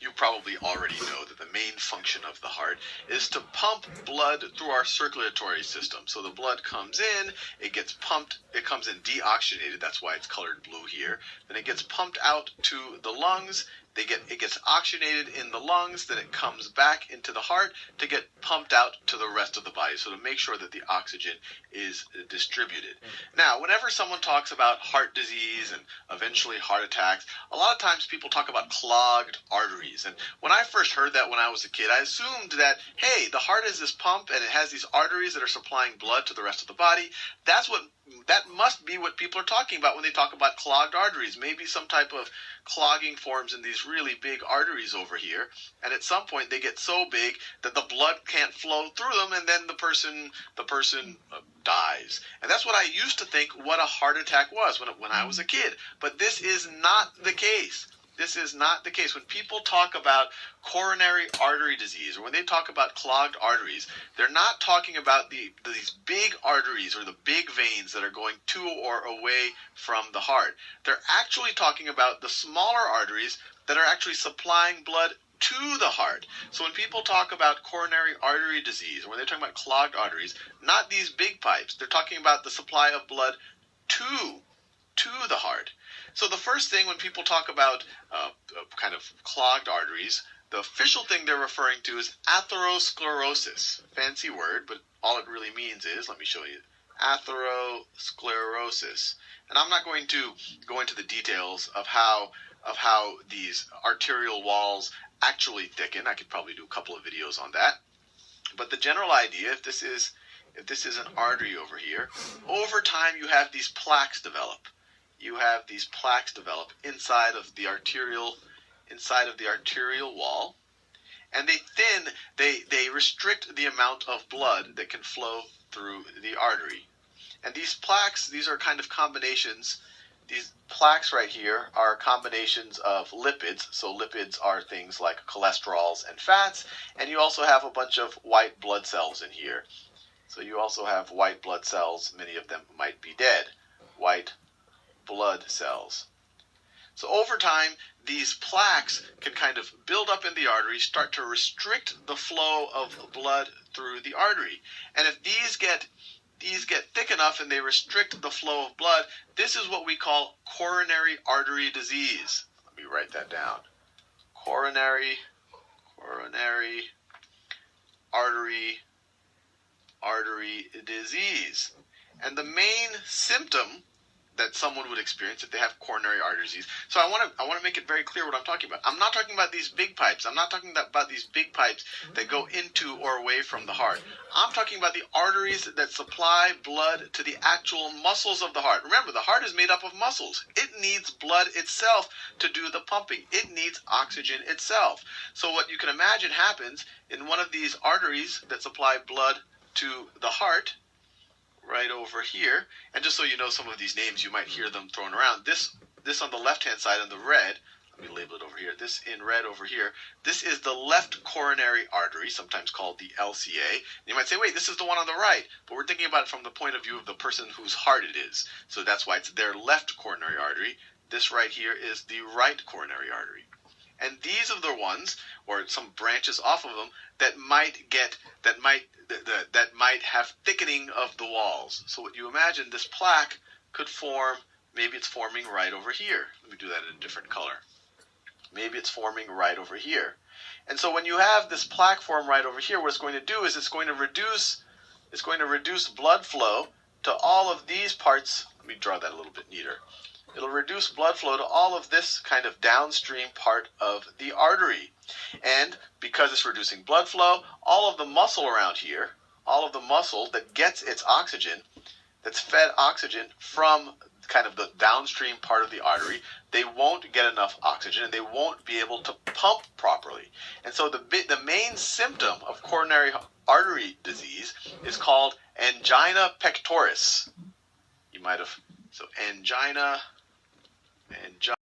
you probably already know that the main function of the heart is to pump blood through our circulatory system. So the blood comes in, it gets pumped, it comes in deoxygenated, that's why it's colored blue here. Then it gets pumped out to the lungs, it gets oxygenated in the lungs, then it comes back into the heart to get pumped out to the rest of the body, so to make sure that the oxygen is distributed. Now, whenever someone talks about heart disease and eventually heart attacks, a lot of times people talk about clogged arteries. And when I first heard that when I was a kid, I assumed that, hey, the heart is this pump and it has these arteries that are supplying blood to the rest of the body. That must be what people are talking about when they talk about clogged arteries. Maybe some type of clogging forms in these really big arteries over here, and at some point they get so big that the blood can't flow through them, and then the person dies. And that's what I used to think what a heart attack was when I was a kid. But this is not the case. This is not the case. When people talk about coronary artery disease, or when they talk about clogged arteries, they're not talking about these big arteries or the big veins that are going to or away from the heart. They're actually talking about the smaller arteries that are actually supplying blood to the heart. So when people talk about coronary artery disease, or when they're talking about clogged arteries, not these big pipes, they're talking about the supply of blood to the heart. So the first thing when people talk about kind of clogged arteries, the official thing they're referring to is atherosclerosis. Fancy word, but all it really means is, let me show you, atherosclerosis. And I'm not going to go into the details of how these arterial walls actually thicken. I could probably do a couple of videos on that. But the general idea, if this is an artery over here, over time you have these plaques develop. You have these plaques develop inside of the arterial wall, and they restrict the amount of blood that can flow through the artery. And these plaques, these are kind of combinations. These plaques right here are combinations of lipids. So lipids are things like cholesterols and fats, and you also have a bunch of white blood cells in here. So you also have white blood cells. Many of them might be dead. White blood cells. So over time, these plaques can kind of build up in the artery, start to restrict the flow of blood through the artery. And if these get thick enough and they restrict the flow of blood, this is what we call coronary artery disease. Let me write that down. Coronary artery disease. And the main symptom that someone would experience if they have coronary artery disease. So I want to make it very clear what I'm talking about. I'm not talking about these big pipes. I'm not talking about these big pipes that go into or away from the heart. I'm talking about the arteries that supply blood to the actual muscles of the heart. Remember, the heart is made up of muscles. It needs blood itself to do the pumping. It needs oxygen itself. So what you can imagine happens in one of these arteries that supply blood to the heart, right over here, and just so you know some of these names, you might hear them thrown around. This on the left-hand side in the red, let me label it over here, this in red over here, this is the left coronary artery, sometimes called the LCA. You might say, wait, this is the one on the right, but we're thinking about it from the point of view of the person whose heart it is. So that's why it's their left coronary artery. This right here is the right coronary artery. And these are the ones, or some branches off of them, that might have thickening of the walls. So what you imagine, this plaque could form, maybe it's forming right over here. Let me do that in a different color. Maybe it's forming right over here. And so when you have this plaque form right over here, what it's going to do is it's going to reduce blood flow to all of these parts. Let me draw that a little bit neater. It'll reduce blood flow to all of this kind of downstream part of the artery. And because it's reducing blood flow, all of the muscle around here, all of the muscle that gets its oxygen, that's fed oxygen from kind of the downstream part of the artery, they won't get enough oxygen and they won't be able to pump properly. And so the main symptom of coronary artery disease is called angina pectoris. You might have, so angina